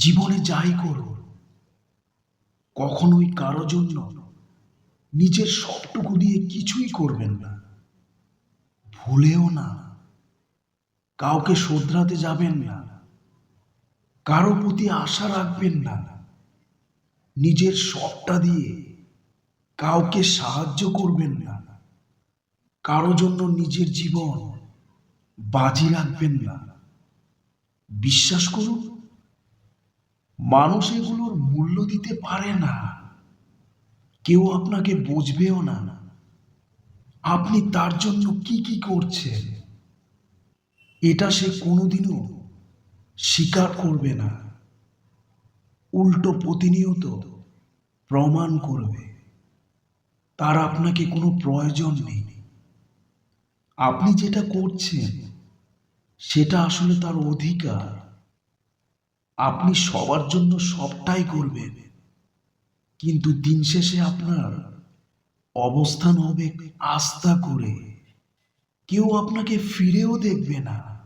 জীবনে যাই করো, কখনোই কারো জন্য নিজের সবটুকু দিয়ে কিছুই করবেন না। ভুলেও না, কাউকে শোধরাতে যাবেন না, কারো প্রতি আশা রাখবেন না। নিজের সবটা দিয়ে কাউকে সাহায্য করবেন না, কারো জন্য নিজের জীবন বাজি রাখবেন না। বিশ্বাস করুন, মানুষ এগুলোর মূল্য দিতে পারে না। কেউ আপনাকে বুঝবেও না আপনি তার জন্য কি কি করছেন। এটা সে কোনোদিনও স্বীকার করবে না, উল্টো প্রতিনিয়ত প্রমাণ করবে তার আপনাকে কোনো প্রয়োজন নেই। আপনি যেটা করছেন সেটা আসলে তার অধিকার। আপনি সবার জন্য সবটাই করবেন, কিন্তু দিন শেষে আপনার অবস্থান হবে আস্থা করে। কেউ আপনাকে ফিরেও দেখবে না।